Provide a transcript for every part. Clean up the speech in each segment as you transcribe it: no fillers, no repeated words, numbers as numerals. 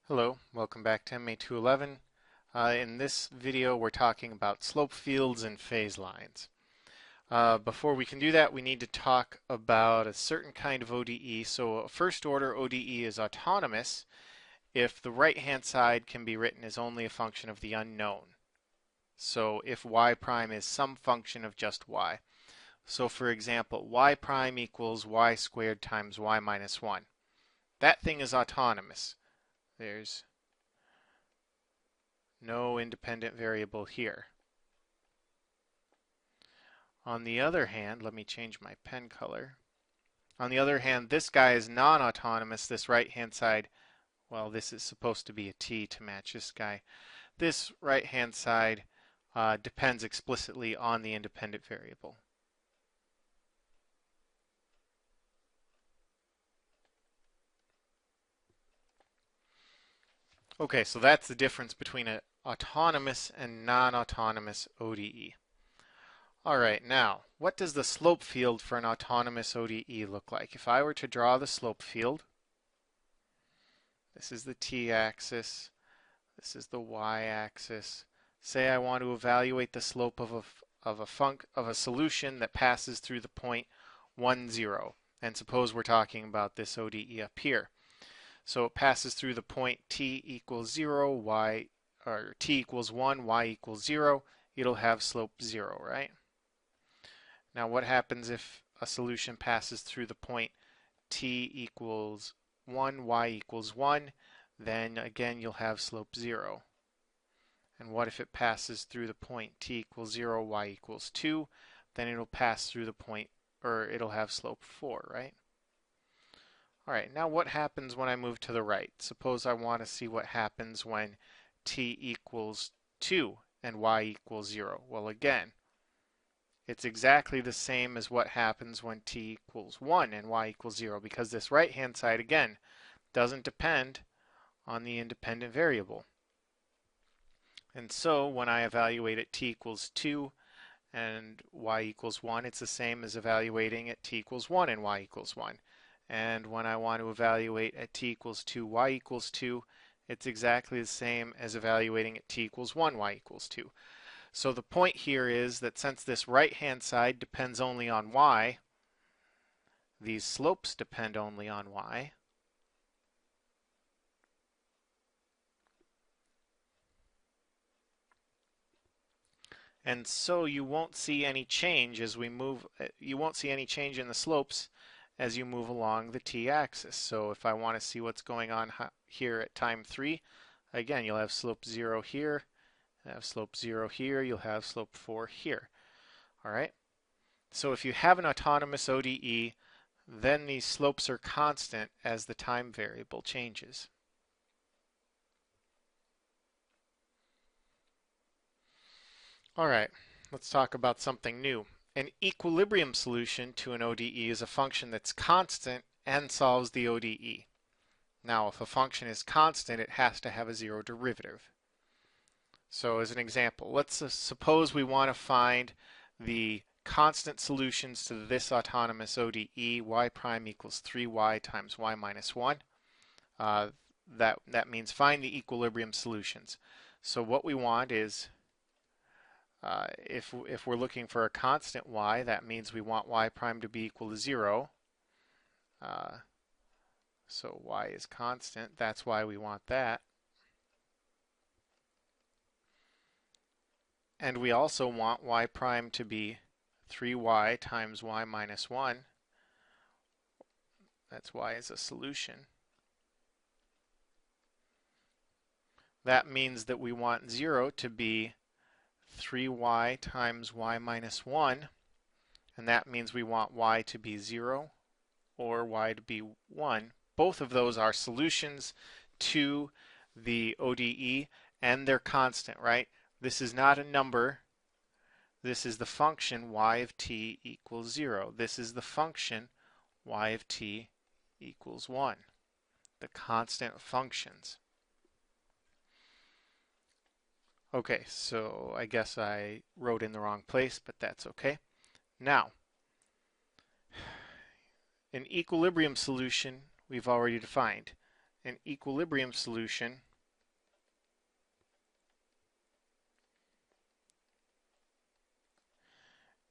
Hello, welcome back to MA211. In this video, we're talking about slope fields and phase lines. Before we can do that, we need to talk about a certain kind of ODE. So a first order ODE is autonomous if the right-hand side can be written as only a function of the unknown. So if y prime is some function of just y. So for example, y prime equals y squared times y minus 1. That thing is autonomous. There's no independent variable here. On the other hand, let me change my pen color. On the other hand, this guy is non-autonomous. This right-hand side, well, this is supposed to be a t to match this guy. This right-hand side depends explicitly on the independent variable. Okay, so that's the difference between an autonomous and non-autonomous ODE. All right, now, what does the slope field for an autonomous ODE look like? If I were to draw the slope field, this is the t-axis, this is the y-axis. Say I want to evaluate the slope of a solution that passes through the point 1, 0. And suppose we're talking about this ODE up here. So it passes through the point t equals 0, or t equals 1, y equals 0. It'll have slope 0, right? Now what happens if a solution passes through the point t equals 1, y equals 1? Then again you'll have slope 0. And what if it passes through the point t equals 0, y equals 2? Then it'll pass through the point, or it'll have slope 4, right? Alright, now what happens when I move to the right? Suppose I want to see what happens when t equals 2 and y equals 0. Well, again, it's exactly the same as what happens when t equals 1 and y equals 0, because this right-hand side, again, doesn't depend on the independent variable. And so when I evaluate at t equals 2 and y equals 1, it's the same as evaluating at t equals 1 and y equals 1. And when I want to evaluate at t equals 2, y equals 2, it's exactly the same as evaluating at t equals 1, y equals 2. So the point here is that since this right-hand side depends only on y, these slopes depend only on y. And so you won't see any change as we move, you won't see any change in the slopes as you move along the t-axis. So if I want to see what's going on here at time 3, again, you'll have slope 0 here, have slope 0 here, you'll have slope 4 here. All right? So if you have an autonomous ODE, then these slopes are constant as the time variable changes. All right, let's talk about something new. An equilibrium solution to an ODE is a function that's constant and solves the ODE. Now, if a function is constant, it has to have a zero derivative. So as an example, let's suppose we want to find the constant solutions to this autonomous ODE, y prime equals 3y times y minus 1. That means find the equilibrium solutions. So what we want is, if we're looking for a constant y, that means we want y prime to be equal to 0. So y is constant. That's why we want that. And we also want y prime to be 3y times y minus 1. That's y is a solution. That means that we want 0 to be 3y times y minus 1. And that means we want y to be 0 or y to be 1. Both of those are solutions to the ODE, and they're constant, right? This is not a number. This is the function y of t equals 0. This is the function y of t equals 1. The constant functions. Okay, so I guess I wrote in the wrong place, but that's okay. Now, an equilibrium solution we've already defined. an equilibrium solution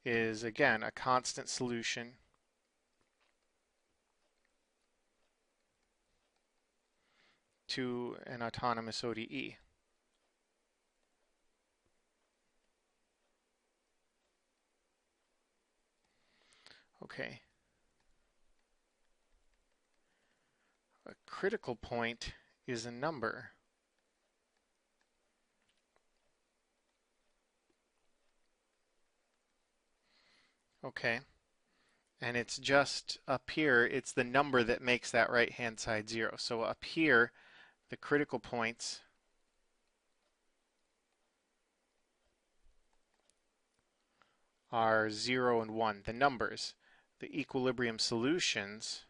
is, again, a constant solution to an autonomous ODE. Okay. A critical point is a number okay, and it's just up here, it's the number that makes that right hand side 0. So up here, the critical points are 0 and 1, the numbers. The equilibrium solutions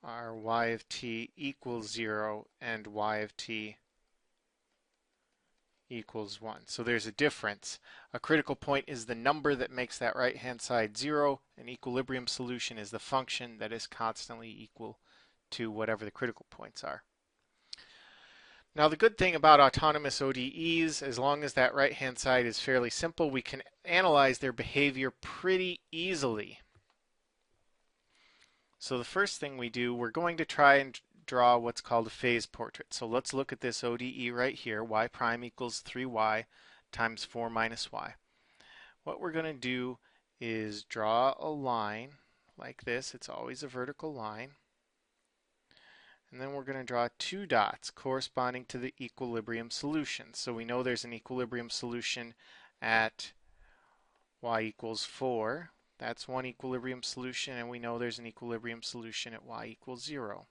are y of t equals 0 and y of t equals 1. So there's a difference. A critical point is the number that makes that right hand side 0. An equilibrium solution is the function that is constantly equal to whatever the critical points are. Now the good thing about autonomous ODEs, as long as that right hand side is fairly simple, we can analyze their behavior pretty easily. So the first thing we do, we're going to try and draw what's called a phase portrait. So let's look at this ODE right here, y prime equals 3y times 4 minus y. What we're going to do is draw a line like this. It's always a vertical line. And then we're going to draw 2 dots corresponding to the equilibrium solution. So we know there's an equilibrium solution at y equals 4. That's one equilibrium solution, and we know there's an equilibrium solution at y equals 0.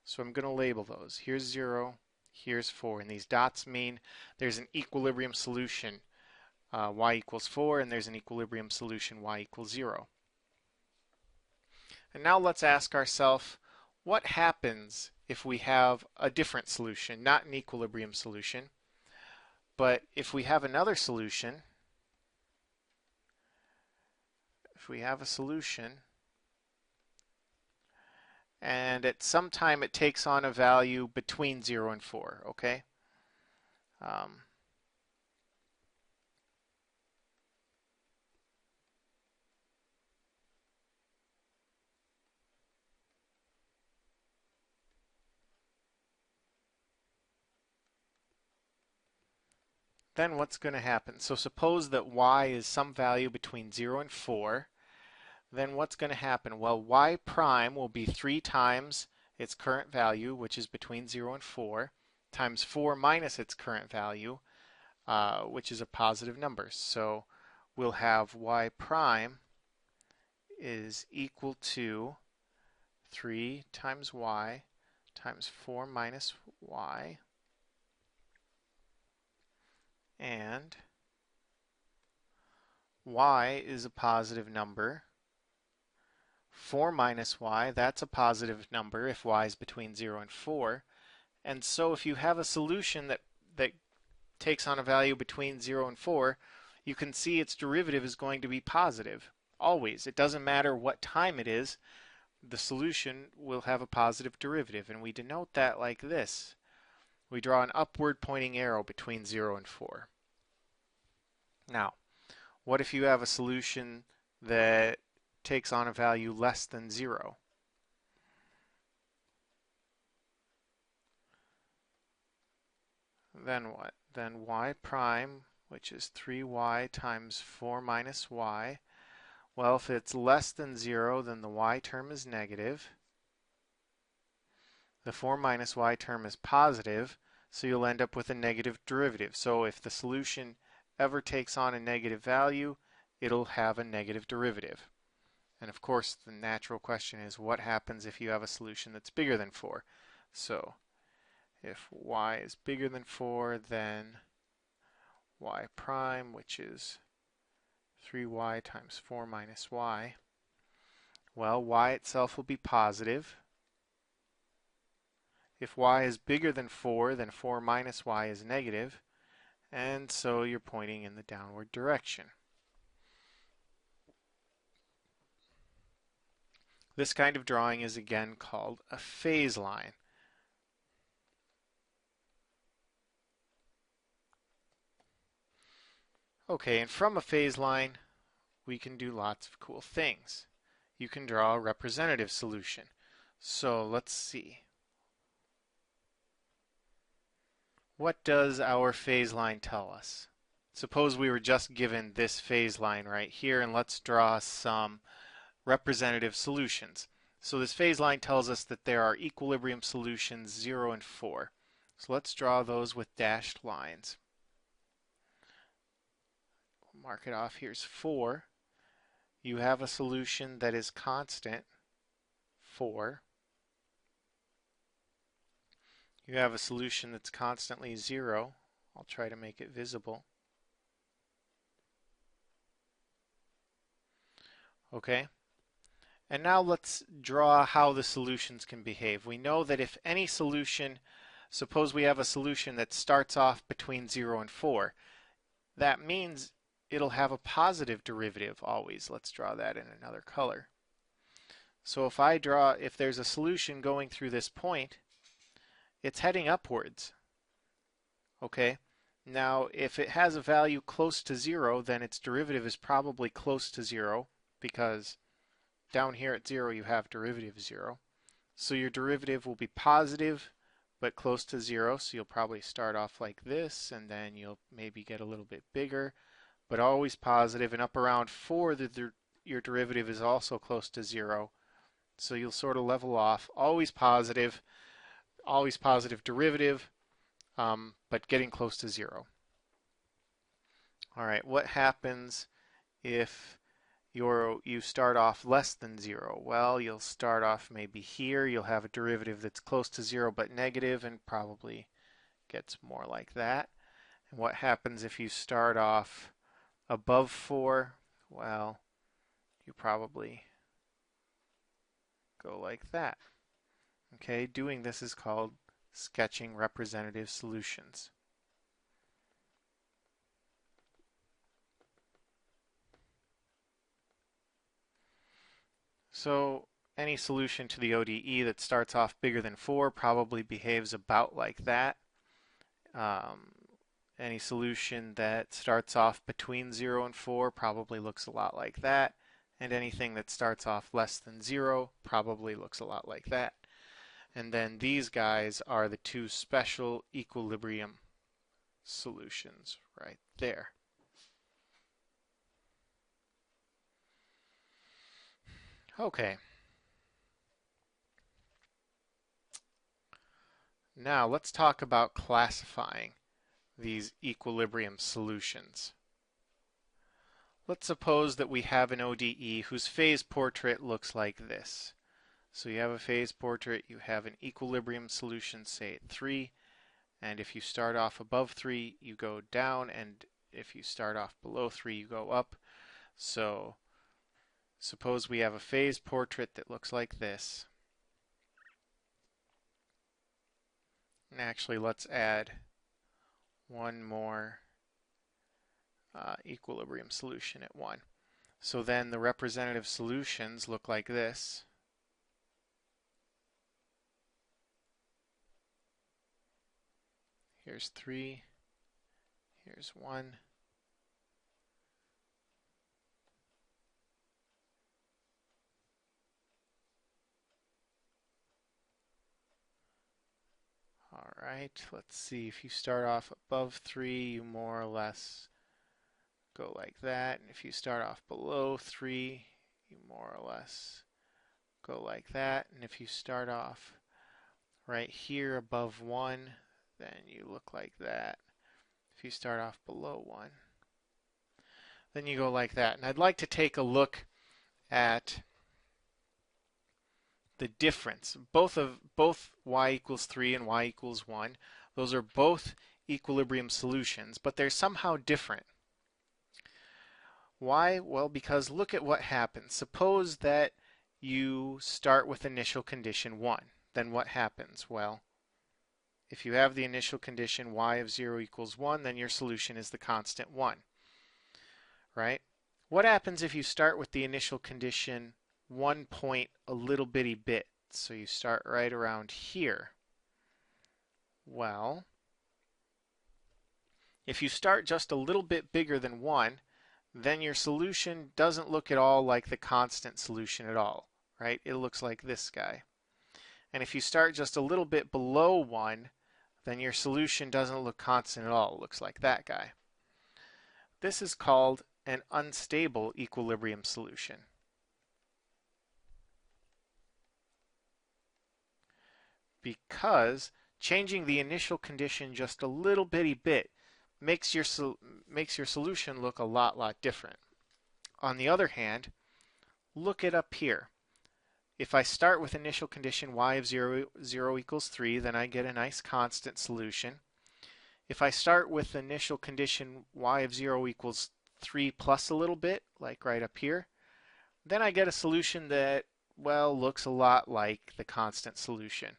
So I'm going to label those. Here's 0, here's 4, and these dots mean there's an equilibrium solution y equals 4, and there's an equilibrium solution y equals 0. And now let's ask ourselves, what happens if we have a different solution, not an equilibrium solution, but if we have another solution, if we have a solution and at some time it takes on a value between 0 and 4, okay? Then what's going to happen? So suppose that y is some value between 0 and 4. Then what's going to happen? Well, y prime will be 3 times its current value, which is between 0 and 4, times 4 minus its current value, which is a positive number. So we'll have y prime is equal to 3 times y times 4 minus y, and y is a positive number. 4 minus y, that's a positive number if y is between 0 and 4. And so if you have a solution that takes on a value between 0 and 4, you can see its derivative is going to be positive. Always. It doesn't matter what time it is, the solution will have a positive derivative. And we denote that like this. We draw an upward pointing arrow between 0 and 4. Now, what if you have a solution that takes on a value less than 0? Then what? Then y prime, which is 3y times 4 minus y. Well, if it's less than 0, then the y term is negative. The 4 minus y term is positive, so you'll end up with a negative derivative. So if the solution ever takes on a negative value, it'll have a negative derivative. And of course, the natural question is, what happens if you have a solution that's bigger than 4? So if y is bigger than 4, then y prime, which is 3y times 4 minus y, well, y itself will be positive. If y is bigger than 4, then 4 minus y is negative, and so you're pointing in the downward direction. This kind of drawing is again called a phase line. Okay, and from a phase line, we can do lots of cool things. You can draw a representative solution. So let's see. What does our phase line tell us? Suppose we were just given this phase line right here, and let's draw some representative solutions. So this phase line tells us that there are equilibrium solutions 0 and 4. So let's draw those with dashed lines. We'll mark it off. Here's 4. You have a solution that is constant, 4. You have a solution that's constantly 0. I'll try to make it visible. Okay. And now let's draw how the solutions can behave. We know that if any solution, suppose we have a solution that starts off between 0 and 4, that means it'll have a positive derivative always. Let's draw that in another color. So if there's a solution going through this point, it's heading upwards. Okay? Now, if it has a value close to 0, then its derivative is probably close to 0, because down here at 0 you have derivative 0. So your derivative will be positive, but close to 0, so you'll probably start off like this, and then you'll maybe get a little bit bigger, but always positive. And up around 4, your derivative is also close to 0, so you'll sort of level off. Always positive derivative, but getting close to 0. All right, what happens if you start off less than 0? Well, you'll start off maybe here. You'll have a derivative that's close to 0 but negative, and probably gets more like that. And what happens if you start off above 4? Well, you probably go like that. Okay, doing this is called sketching representative solutions. So any solution to the ODE that starts off bigger than 4 probably behaves about like that. Any solution that starts off between 0 and 4 probably looks a lot like that. And anything that starts off less than 0 probably looks a lot like that. And then these guys are the two special equilibrium solutions right there. Okay. Now let's talk about classifying these equilibrium solutions. Let's suppose that we have an ODE whose phase portrait looks like this. So you have a phase portrait, you have an equilibrium solution, say at 3, and if you start off above 3, you go down, and if you start off below 3, you go up. So suppose we have a phase portrait that looks like this. And actually, let's add one more equilibrium solution at 1. So then the representative solutions look like this. Here's 3, here's 1. All right, let's see. If you start off above 3, you more or less go like that. And if you start off below 3, you more or less go like that. And if you start off right here above 1, then you look like that. If you start off below 1, then you go like that. And I'd like to take a look at the difference. Both y equals 3 and y equals 1, those are both equilibrium solutions, but they're somehow different. Why? Well, because look at what happens. Suppose that you start with initial condition 1. Then what happens? Well, if you have the initial condition y of 0 equals 1, then your solution is the constant 1. Right? What happens if you start with the initial condition one point a little bitty bit. So you start right around here. Well, if you start just a little bit bigger than 1, then your solution doesn't look at all like the constant solution at all, right? It looks like this guy. And if you start just a little bit below 1, then your solution doesn't look constant at all. It looks like that guy. This is called an unstable equilibrium solution. Because changing the initial condition just a little bitty bit makes your solution look a lot different. On the other hand, look it up here. If I start with initial condition y of 0 equals 3, then I get a nice constant solution. If I start with initial condition y of 0 equals 3 plus a little bit, like right up here, then I get a solution that, well, looks a lot like the constant solution.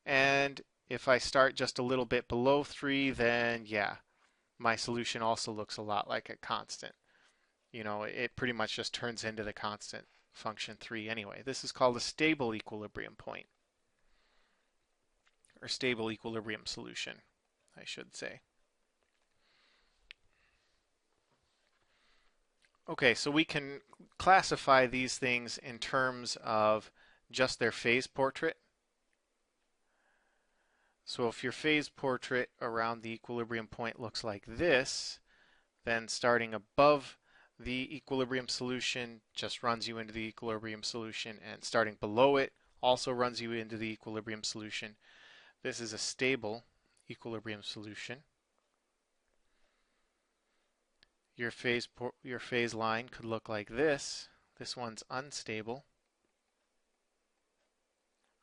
And if I start just a little bit below 3, then yeah, my solution also looks a lot like a constant. You know, it pretty much just turns into the constant function 3 anyway. This is called a stable equilibrium point, or stable equilibrium solution, I should say. Okay, so we can classify these things in terms of just their phase portrait. So if your phase portrait around the equilibrium point looks like this, then starting above the equilibrium solution just runs you into the equilibrium solution, and starting below it also runs you into the equilibrium solution. This is a stable equilibrium solution. Your phase line could look like this. This one's unstable,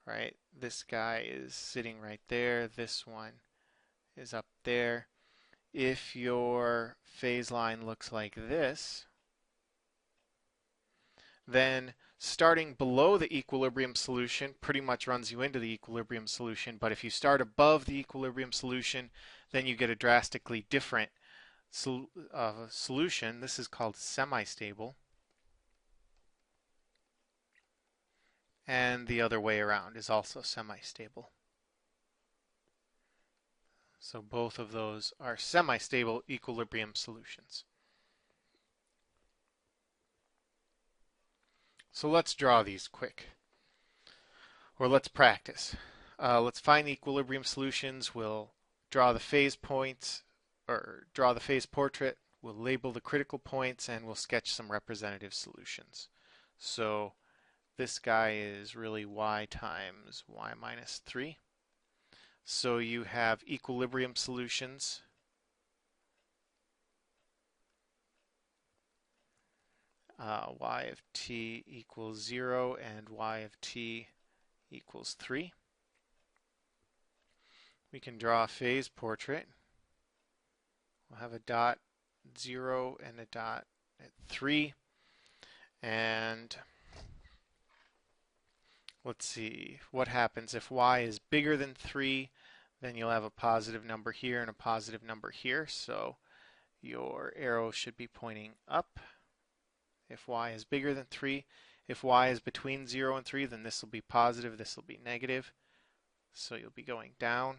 right? This guy is sitting right there. This one is up there. If your phase line looks like this, then starting below the equilibrium solution pretty much runs you into the equilibrium solution. But if you start above the equilibrium solution, then you get a drastically different solution. This is called semi-stable. And the other way around is also semi-stable. So both of those are semi-stable equilibrium solutions. So let's draw these quick. Or let's practice. Let's find the equilibrium solutions. We'll draw the phase points, or draw the phase portrait. We'll label the critical points, and we'll sketch some representative solutions. So this guy is really y times y minus 3. So you have equilibrium solutions. Y of t equals 0 and y of t equals 3. We can draw a phase portrait. We'll have a dot 0 and a dot at 3. And let's see what happens if y is bigger than 3. Then you'll have a positive number here and a positive number here. So your arrow should be pointing up if y is bigger than 3. If y is between 0 and 3, then this will be positive, this will be negative. So you'll be going down.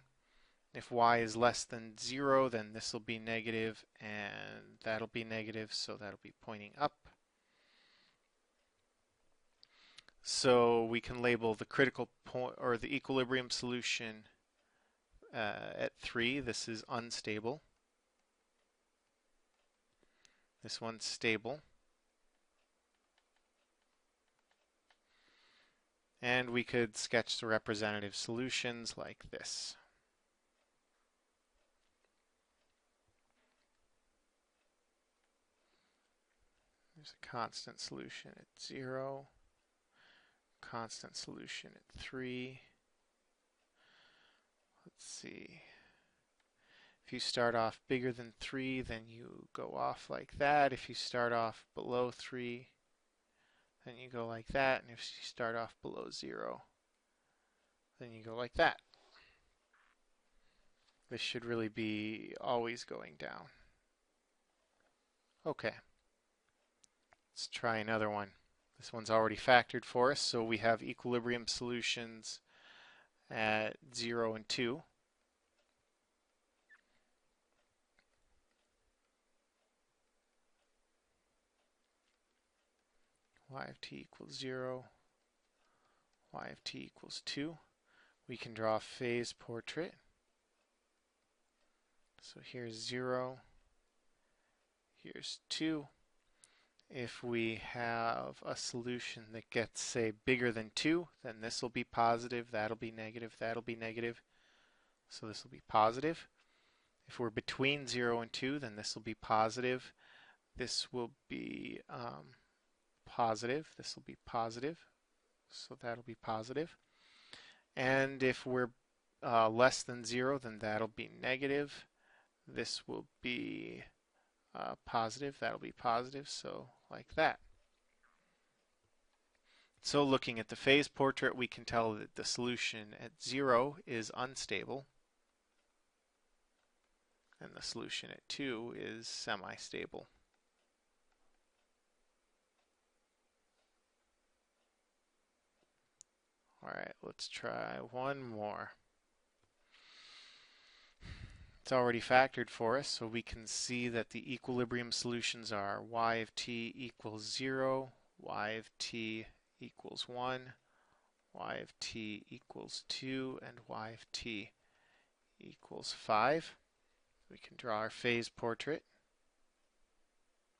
If y is less than 0, then this will be negative, and that'll be negative, so that'll be pointing up. So we can label the critical point, or the equilibrium solution at 3. This is unstable. This one's stable. And we could sketch the representative solutions like this. There's a constant solution at 0, constant solution at 3. Let's see. If you start off bigger than 3, then you go off like that. If you start off below 3, then you go like that. And if you start off below 0, then you go like that. This should really be always going down. Okay. Let's try another one. This one's already factored for us, so we have equilibrium solutions at 0 and 2. Y of t equals 0, y of t equals 2. We can draw a phase portrait. So here's 0, here's 2. If we have a solution that gets, say, bigger than 2, then this will be positive, that'll be negative, that'll be negative. So this will be positive. If we're between 0 and 2, then this will be positive. This will be positive. This will be positive. So that'll be positive. And if we're less than 0, then that'll be negative. This will be positive. That'll be positive. So like that. So looking at the phase portrait, we can tell that the solution at 0 is unstable. And the solution at 2 is semi-stable. All right, let's try one more. It's already factored for us, so we can see that the equilibrium solutions are y of t equals 0, y of t equals 1, y of t equals 2, and y of t equals 5. We can draw our phase portrait,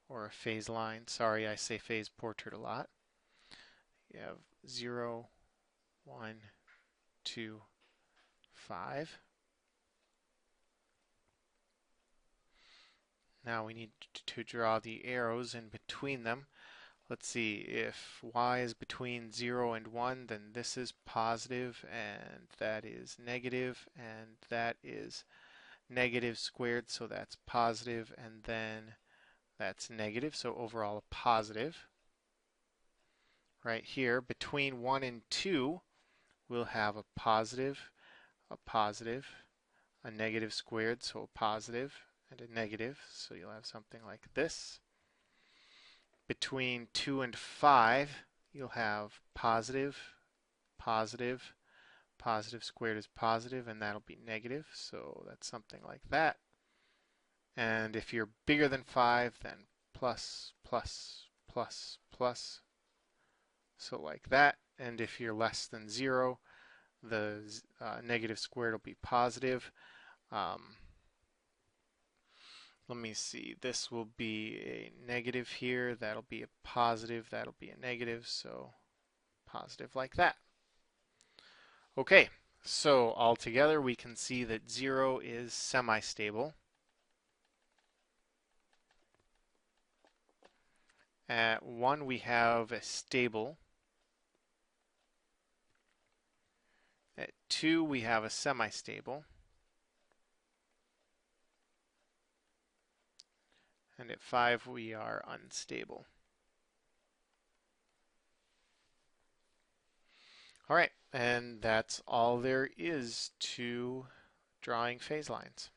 or a phase line. Sorry, I say phase portrait a lot. You have 0, 1, 2, 5. Now we need to draw the arrows in between them. Let's see, if y is between 0 and 1, then this is positive, and that is negative, and that is negative squared, so that's positive, and then that's negative, so overall a positive. Right here, between 1 and 2, we'll have a positive, a negative squared, so a positive, and a negative, so you'll have something like this. Between 2 and 5, you'll have positive, positive, positive squared is positive, and that'll be negative, so that's something like that. And if you're bigger than 5, then plus, plus, plus, plus, so like that. And if you're less than 0, the negative squared will be positive. Let me see, this will be a negative here, that'll be a positive, that'll be a negative, so positive like that. Okay, so altogether we can see that 0 is semi-stable. At 1 we have a stable. At 2 we have a semi-stable. And at 5 we are unstable. All right, and that's all there is to drawing phase lines.